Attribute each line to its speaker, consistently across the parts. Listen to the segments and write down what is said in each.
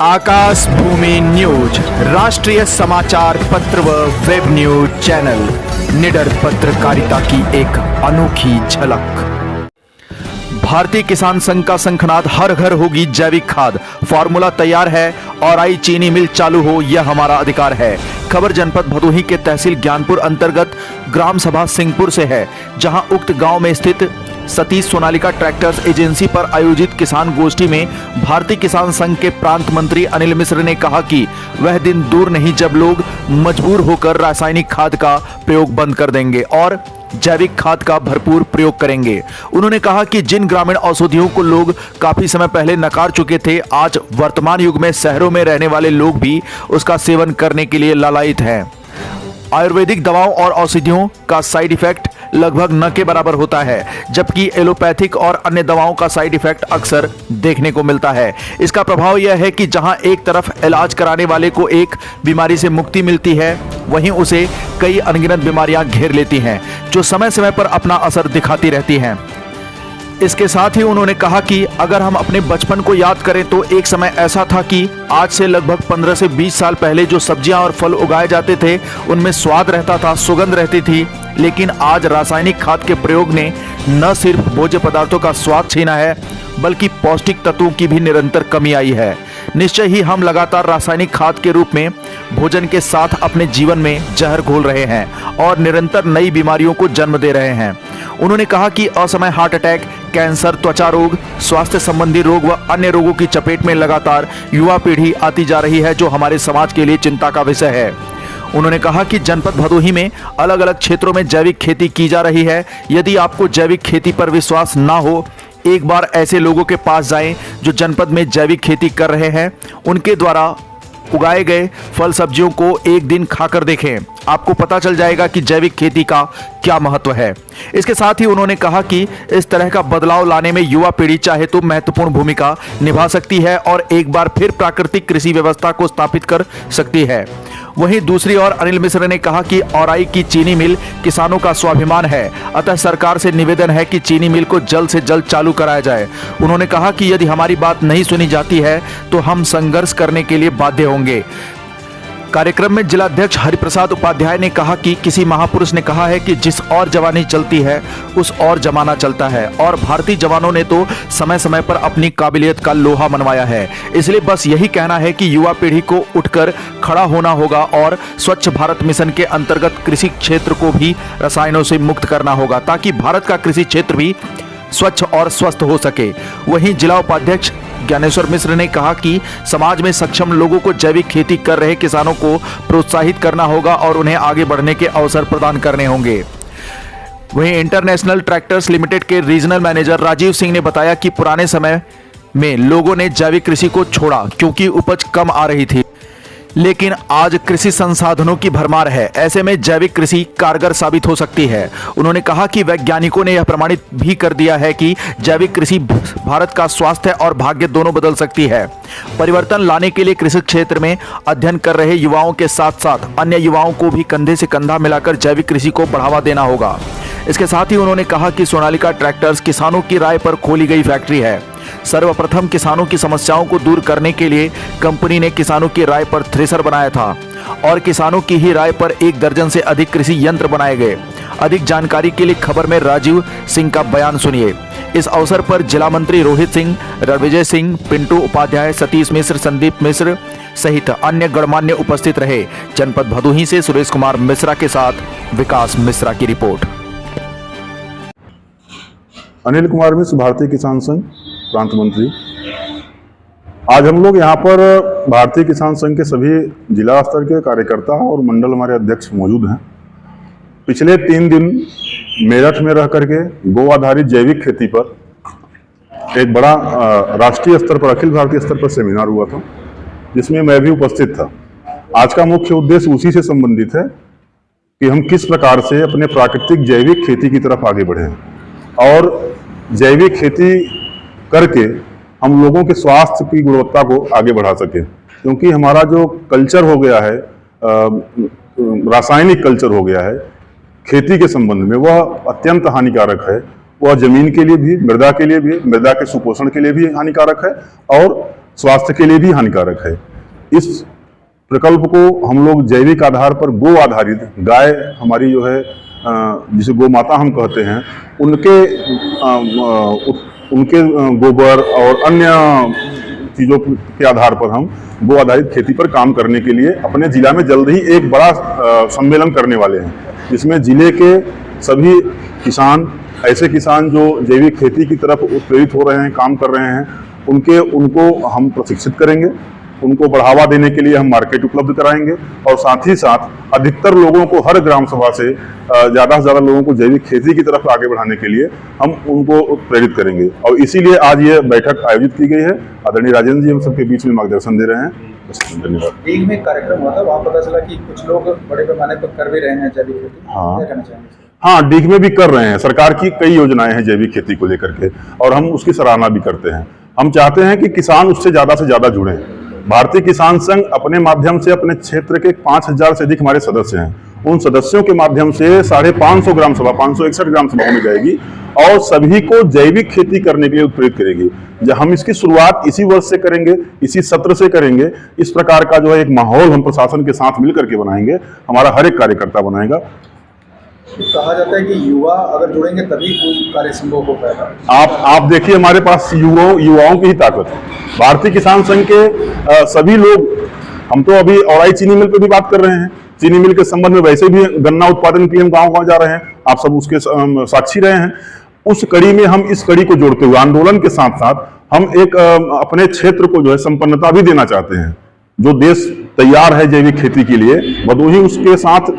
Speaker 1: आकाश भूमि news राष्ट्रीय समाचार पत्र व वेब न्यूज चैनल निडर पत्रकारिता की एक अनोखी झलक। भारतीय किसान संघ का शंखनाद, हर घर होगी जैविक खाद, फॉर्मूला तैयार है और आई चीनी मिल चालू हो, यह हमारा अधिकार है। खबर जनपद भदोही के तहसील ज्ञानपुर अंतर्गत ग्राम सभा सिंहपुर से है, जहां उक्त गांव में स्थित सतीश सोनालिका ट्रैक्टर्स एजेंसी पर आयोजित किसान गोष्ठी में भारतीय किसान संघ के प्रांत मंत्री अनिल मिश्र ने कहा कि वह दिन दूर नहीं जब लोग मजबूर होकर रासायनिक खाद का प्रयोग बंद कर देंगे और जैविक खाद का भरपूर प्रयोग करेंगे। उन्होंने कहा कि जिन ग्रामीण औषधियों को लोग काफी समय पहले नकार चुके थे, आज वर्तमान युग में शहरों में रहने वाले लोग भी उसका सेवन करने के लिए लालायित हैं। आयुर्वेदिक दवाओं और औषधियों का साइड इफेक्ट लगभग न के बराबर होता है, जबकि एलोपैथिक और अन्य दवाओं का साइड इफेक्ट अक्सर देखने को मिलता है। इसका प्रभाव यह है कि जहां एक तरफ इलाज कराने वाले को एक बीमारी से मुक्ति मिलती है, वहीं उसे कई अनगिनत बीमारियां घेर लेती हैं, जो समय समय पर अपना असर दिखाती रहती हैं। इसके साथ ही उन्होंने कहा कि अगर हम अपने बचपन को याद करें तो एक समय ऐसा था कि आज से लगभग 15 से 20 साल पहले जो सब्जियां और फल उगाए जाते थे, उनमें स्वाद रहता था, सुगंध रहती थी। लेकिन आज रासायनिक खाद के प्रयोग ने न सिर्फ भोज्य पदार्थों का स्वाद छीना है, बल्कि पौष्टिक तत्वों की भी निरंतर कमी आई है। निश्चय ही हम लगातार रासायनिक खाद के रूप में भोजन के साथ अपने जीवन में जहर घोल रहे हैं और निरंतर नई बीमारियों को जन्म दे रहे हैं। उन्होंने कहा कि असमय हार्ट अटैक, कैंसर, त्वचा रोग, स्वास्थ्य संबंधी रोग व अन्य रोगों की चपेट में लगातार युवा पीढ़ी आती जा रही है, जो हमारे समाज के लिए चिंता का विषय है। उन्होंने कहा कि जनपद भदोही में अलग अलग क्षेत्रों में जैविक खेती की जा रही है। यदि आपको जैविक खेती पर विश्वास ना हो, एक बार ऐसे लोगों के पास जाएं जो जनपद में जैविक खेती कर रहे हैं, उनके द्वारा उगाए गए फल सब्जियों को एक दिन खाकर देखें, आपको पता चल जाएगा कि जैविक खेती का क्या महत्व है। इसके साथ ही उन्होंने कहा कि इस तरह का बदलाव लाने में युवा पीढ़ी चाहे तो महत्वपूर्ण भूमिका निभा सकती है और एक बार फिर प्राकृतिक कृषि व्यवस्था को स्थापित कर सकती है। वहीं दूसरी ओर अनिल मिश्र ने कहा कि औराई की चीनी मिल किसानों का स्वाभिमान है, अतः सरकार से निवेदन है कि चीनी मिल को जल्द से जल्द चालू कराया जाए। उन्होंने कहा कि यदि हमारी बात नहीं सुनी जाती है तो हम संघर्ष करने के लिए बाध्य होंगे। कार्यक्रम में जिलाध्यक्ष हरिप्रसाद उपाध्याय ने कहा कि किसी महापुरुष ने कहा है कि जिस और जवानी चलती है उस और जमाना चलता है, और भारतीय जवानों ने तो समय समय पर अपनी काबिलियत का लोहा मनवाया है। इसलिए बस यही कहना है कि युवा पीढ़ी को उठकर खड़ा होना होगा और स्वच्छ भारत मिशन के अंतर्गत कृषि क्षेत्र को भी रसायनों से मुक्त करना होगा, ताकि भारत का कृषि क्षेत्र भी स्वच्छ और स्वस्थ हो सके। वहीं जिला उपाध्यक्ष ज्ञानेश्वर मिश्र ने कहा कि समाज में सक्षम लोगों को जैविक खेती कर रहे किसानों को प्रोत्साहित करना होगा और उन्हें आगे बढ़ने के अवसर प्रदान करने होंगे। वहीं इंटरनेशनल ट्रैक्टर्स लिमिटेड के रीजनल मैनेजर राजीव सिंह ने बताया कि पुराने समय में लोगों ने जैविक कृषि को छोड़ा क्योंकि उपज कम आ रही थी, लेकिन आज कृषि संसाधनों की भरमार है, ऐसे में जैविक कृषि कारगर साबित हो सकती है। उन्होंने कहा कि वैज्ञानिकों ने यह प्रमाणित भी कर दिया है कि जैविक कृषि भारत का स्वास्थ्य और भाग्य दोनों बदल सकती है। परिवर्तन लाने के लिए कृषि क्षेत्र में अध्ययन कर रहे युवाओं के साथ साथ अन्य युवाओं को भी कंधे से कंधा मिलाकर जैविक कृषि को बढ़ावा देना होगा। इसके साथ ही उन्होंने कहा कि सोनालिका ट्रैक्टर्स किसानों की राय पर खोली गई फैक्ट्री है। सर्वप्रथम किसानों की समस्याओं को दूर करने के लिए कंपनी ने किसानों की राय पर थ्रेसर बनाया था और किसानों की ही राय पर 1 दर्जन से अधिक कृषि यंत्र बनाए गए। अधिक जानकारी के लिए खबर में राजीव सिंह का बयान सुनिए। इस अवसर पर जिला मंत्री रोहित सिंह, रणविजय सिंह, पिंटू उपाध्याय, सतीश मिश्र, संदीप मिश्र सहित अन्य गणमान्य उपस्थित रहे। जनपद भदोही से सुरेश कुमार मिश्रा के साथ विकास मिश्रा की रिपोर्ट।
Speaker 2: अनिल कुमार मिश्र, भारतीय किसान संघ प्रांत मंत्री। आज हम लोग यहाँ पर भारतीय किसान संघ के सभी जिला स्तर के कार्यकर्ता और मंडल हमारे अध्यक्ष मौजूद हैं। पिछले 3 दिन मेरठ में रह करके गो आधारित जैविक खेती पर एक बड़ा राष्ट्रीय स्तर पर, अखिल भारतीय स्तर पर सेमिनार हुआ था, जिसमें मैं भी उपस्थित था। आज का मुख्य उद्देश्य उसी से संबंधित है कि हम किस प्रकार से अपने प्राकृतिक जैविक खेती की तरफ आगे बढ़े और जैविक खेती करके हम लोगों के स्वास्थ्य की गुणवत्ता को आगे बढ़ा सके। क्योंकि हमारा जो कल्चर हो गया है, रासायनिक कल्चर हो गया है खेती के संबंध में, वह अत्यंत हानिकारक है। वह जमीन के लिए भी, मृदा के लिए भी, मृदा के सुपोषण के लिए भी हानिकारक है और स्वास्थ्य के लिए भी हानिकारक है। इस प्रकल्प को हम लोग जैविक आधार पर गो आधारित, गाय हमारी जो है जिसे गौ माता हम कहते हैं, उनके गोबर और अन्य चीज़ों के आधार पर हम गो आधारित खेती पर काम करने के लिए अपने जिला में जल्द ही एक बड़ा सम्मेलन करने वाले हैं, जिसमें जिले के सभी किसान, ऐसे किसान जो जैविक खेती की तरफ प्रेरित हो रहे हैं, काम कर रहे हैं, उनको हम प्रशिक्षित करेंगे, उनको बढ़ावा देने के लिए हम मार्केट उपलब्ध कराएंगे और साथ ही साथ अधिकतर लोगों को हर ग्राम सभा से ज़्यादा से ज़्यादा लोगों को जैविक खेती की तरफ आगे बढ़ाने के लिए हम उनको प्रेरित करेंगे। और इसीलिए आज ये बैठक आयोजित की गई है। आदरणीय राजेंद्र जी हम सबके बीच में मार्गदर्शन दे रहे हैं। धन्यवाद।
Speaker 3: एक में कार्यक्रम हुआ था, वहाँ पता चला कि कुछ लोग बड़े पैमाने पर कर भी रहे हैं जैविक खेती।
Speaker 2: हाँ,
Speaker 3: क्या कहना चाहेंगे?
Speaker 2: हाँ, डीग में भी कर रहे हैं। सरकार की कई योजनाएं हैं जैविक खेती को लेकर के और हम उसकी सराहना भी करते हैं। हम चाहते हैं कि किसान उससे ज़्यादा जुड़ें। भारतीय किसान संघ अपने माध्यम से अपने क्षेत्र के 5000 से अधिक हमारे सदस्य हैं। उन सदस्यों के माध्यम से 550 ग्राम सभा, 561 ग्राम सभाओं में जाएगी और सभी को जैविक खेती करने के लिए उत्प्रेरित करेगी। जब हम इसकी शुरुआत इसी वर्ष से करेंगे, इसी सत्र से करेंगे, इस प्रकार का जो है एक माहौल हम प्रशासन के साथ मिलकर के बनाएंगे, हमारा हर एक कार्यकर्ता बनाएगा।
Speaker 3: तो कहा जाता है कि युवा अगर जुड़ेंगे तभी कोई कार्य संभव हो पाएगा।
Speaker 2: आप देखिए, हमारे पास युवाओं की ही ताकत है। भारतीय किसान संघ के सभी लोग, हम तो अभी औराई चीनी मिल पे भी बात कर रहे हैं। चीनी मिल के संबंध में वैसे भी गन्ना उत्पादन के लिए हम गाँव जा रहे हैं, आप सब उसके साक्षी रहे हैं। उस कड़ी में हम इस कड़ी को जोड़ते हुए आंदोलन के साथ साथ हम एक अपने क्षेत्र को जो है संपन्नता भी देना चाहते हैं। जो देश तैयार है जैविक खेती के लिए, भदोही उसके साथ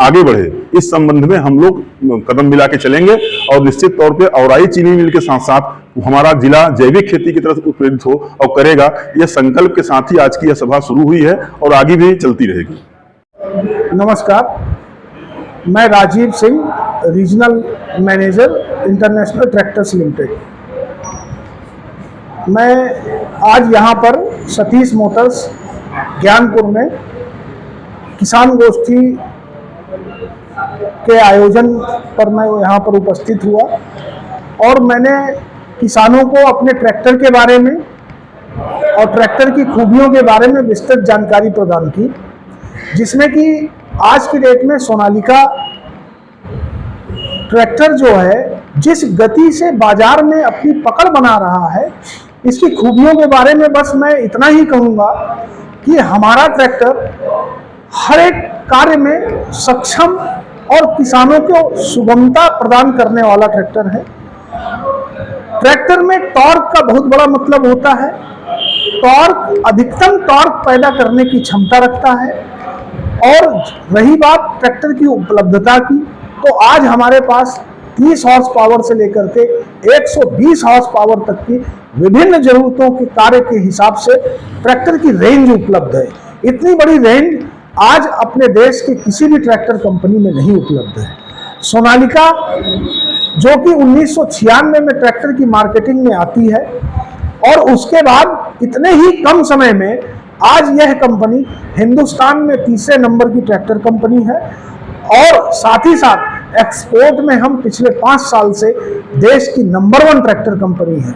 Speaker 2: आगे बढ़े, इस संबंध में हम लोग कदम मिला के चलेंगे और निश्चित तौर पे औराई चीनी मिल के साथ साथ हमारा जिला जैविक खेती की तरफ प्रेरित हो और करेगा। यह संकल्प के साथ ही आज की यह सभा शुरू हुई है और आगे भी चलती रहेगी।
Speaker 4: नमस्कार, मैं Rajiv Singh, regional manager, International Tractors Limited. मैं आज यहाँ पर सतीश मोटर्स ज्ञानपुर में किसान गोष्ठी के आयोजन पर मैं यहाँ पर उपस्थित हुआ और मैंने किसानों को अपने ट्रैक्टर के बारे में और ट्रैक्टर की खूबियों के बारे में विस्तृत जानकारी प्रदान की, जिसमें कि आज की डेट में सोनालिका ट्रैक्टर जो है जिस गति से बाजार में अपनी पकड़ बना रहा है, इसकी खूबियों के बारे में बस मैं इतना ही कहूँगा कि हमारा ट्रैक्टर हर एक कार्य में सक्षम और किसानों को सुगमता प्रदान करने वाला ट्रैक्टर है। ट्रैक्टर में टॉर्क का बहुत बड़ा मतलब होता है। टॉर्क, अधिकतम टॉर्क पैदा करने की क्षमता रखता है। और रही बात ट्रैक्टर की उपलब्धता की, तो आज हमारे पास 30 हॉर्स पावर से लेकर के 120 हॉर्स पावर तक की विभिन्न जरूरतों के कार्य के हिसाब से ट्रैक्टर की रेंज उपलब्ध है। इतनी बड़ी रेंज आज अपने देश के किसी भी ट्रैक्टर कंपनी में नहीं उपलब्ध है। सोनालिका जो कि 1996 में ट्रैक्टर की मार्केटिंग में आती है और उसके बाद इतने ही कम समय में आज यह कंपनी हिंदुस्तान में तीसरे नंबर की ट्रैक्टर कंपनी है और साथ ही साथ एक्सपोर्ट में हम पिछले 5 साल से देश की नंबर 1 ट्रैक्टर कंपनी है।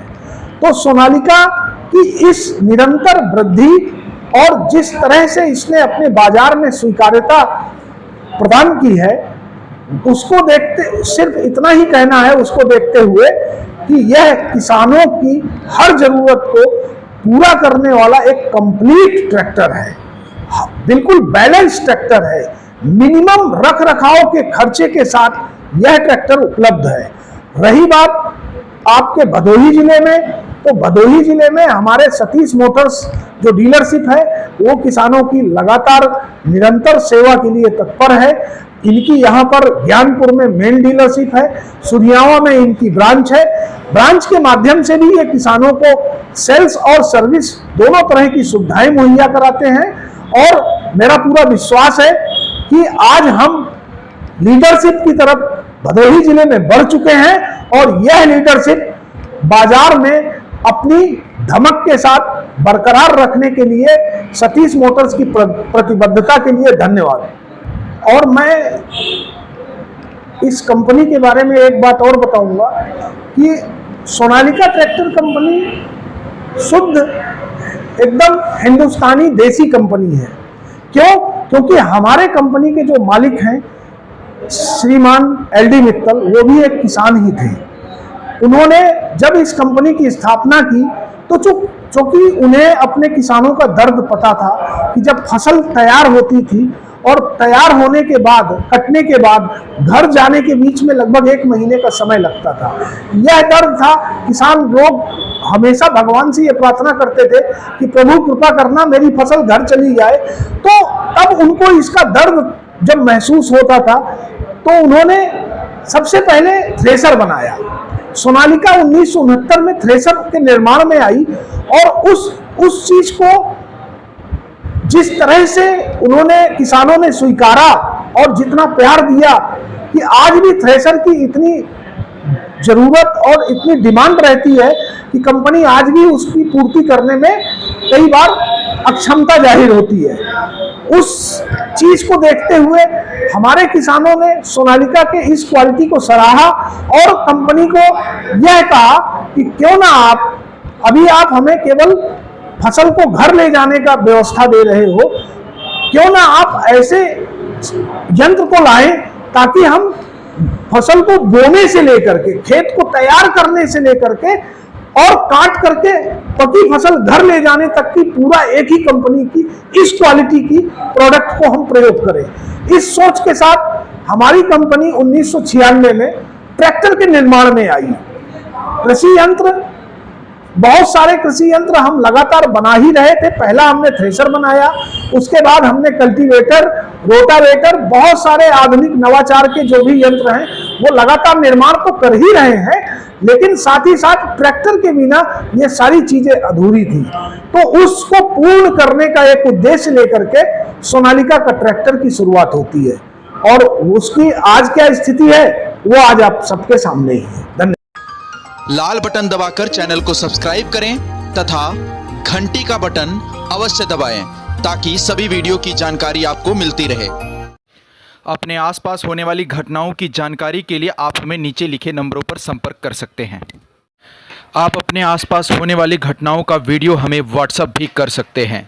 Speaker 4: तो सोनालिका की इस निरंतर वृद्धि और जिस तरह से इसने अपने बाजार में स्वीकार्यता प्रदान की है, उसको देखते, सिर्फ इतना ही कहना है उसको देखते हुए कि यह किसानों की हर जरूरत को पूरा करने वाला एक कंप्लीट ट्रैक्टर है, बिल्कुल बैलेंस ट्रैक्टर है। मिनिमम रख रखाव के खर्चे के साथ यह ट्रैक्टर उपलब्ध है। रही बात आपके भदोही जिले में, तो भदोही जिले में हमारे सतीश मोटर्स जो डीलरशिप है वो किसानों की लगातार निरंतर सेवा के लिए तत्पर है। इनकी यहाँ पर ज्ञानपुर में मेन डीलरशिप है, सुधियावा में इनकी ब्रांच है। ब्रांच के माध्यम से भी ये किसानों को सेल्स और सर्विस दोनों तरह की सुविधाएं मुहैया कराते हैं और मेरा पूरा विश्वास है कि आज हम लीडरशिप की तरफ भदोही जिले में बढ़ चुके हैं और यह लीडरशिप बाजार में अपनी धमक के साथ बरकरार रखने के लिए सतीश मोटर्स की प्रतिबद्धता के लिए धन्यवाद। और मैं इस कंपनी के बारे में एक बात और बताऊंगा कि सोनालिका ट्रैक्टर कंपनी शुद्ध एकदम हिंदुस्तानी देसी कंपनी है। क्यों? क्योंकि हमारे कंपनी के जो मालिक हैं श्रीमान LD मित्तल, वो भी एक किसान ही थे। उन्होंने जब इस कंपनी की स्थापना की तो चूंकि उन्हें अपने किसानों का दर्द पता था कि जब फसल तैयार होती थी और तैयार होने के बाद, कटने के बाद घर जाने के बीच में लगभग 1 महीने का समय लगता था। यह दर्द था। किसान लोग हमेशा भगवान से ये प्रार्थना करते थे कि प्रभु कृपा करना मेरी फसल घर चली जाए। तो तब उनको इसका दर्द जब महसूस होता था तो उन्होंने सबसे पहले थ्रेसर बनाया। सोनालिका 1969 में थ्रेसर के निर्माण में आई और उस चीज को जिस तरह से उन्होंने किसानों ने स्वीकारा और जितना प्यार दिया कि आज भी थ्रेसर की इतनी जरूरत और इतनी डिमांड रहती है कि कंपनी आज भी उसकी पूर्ति करने में कई बार अक्षमता जाहिर होती है। उस चीज को देखते हुए हमारे किसानों ने सोनालिका के इस क्वालिटी को सराहा और कंपनी को यह कहा कि क्यों ना आप हमें केवल फसल को घर ले जाने का व्यवस्था दे रहे हो, क्यों ना आप ऐसे यंत्र को लाएं ताकि हम फसल को बोने से लेकर के, खेत को तैयार करने से लेकर के और काट करके पकी फसल घर ले जाने तक की पूरा एक ही कंपनी की इस क्वालिटी की प्रोडक्ट को हम प्रयोग करें। इस सोच के साथ हमारी कंपनी 1996 में ट्रैक्टर के निर्माण में आई। कृषि यंत्र, बहुत सारे कृषि यंत्र हम लगातार बना ही रहे थे। पहला हमने थ्रेसर बनाया, उसके बाद हमने कल्टीवेटर, रोटावेटर, बहुत सारे आधुनिक नवाचार के जो भी यंत्र हैं वो लगातार निर्माण तो कर ही रहे हैं, लेकिन साथ ही साथ ट्रैक्टर के बिना ये सारी चीजें अधूरी थी। तो उसको पूर्ण करने का एक उद्देश्य लेकर के सोनालिका का ट्रैक्टर की शुरुआत होती है और उसकी आज क्या स्थिति है वो आज आप सबके सामने ही है। धन्यवाद।
Speaker 1: लाल बटन दबाकर चैनल को सब्सक्राइब करें तथा घंटी का बटन अवश्य दबाएं ताकि सभी वीडियो की जानकारी आपको मिलती रहे। अपने आसपास होने वाली घटनाओं की जानकारी के लिए आप हमें नीचे लिखे नंबरों पर संपर्क कर सकते हैं। आप अपने आसपास होने वाली घटनाओं का वीडियो हमें व्हाट्सएप भी कर सकते हैं।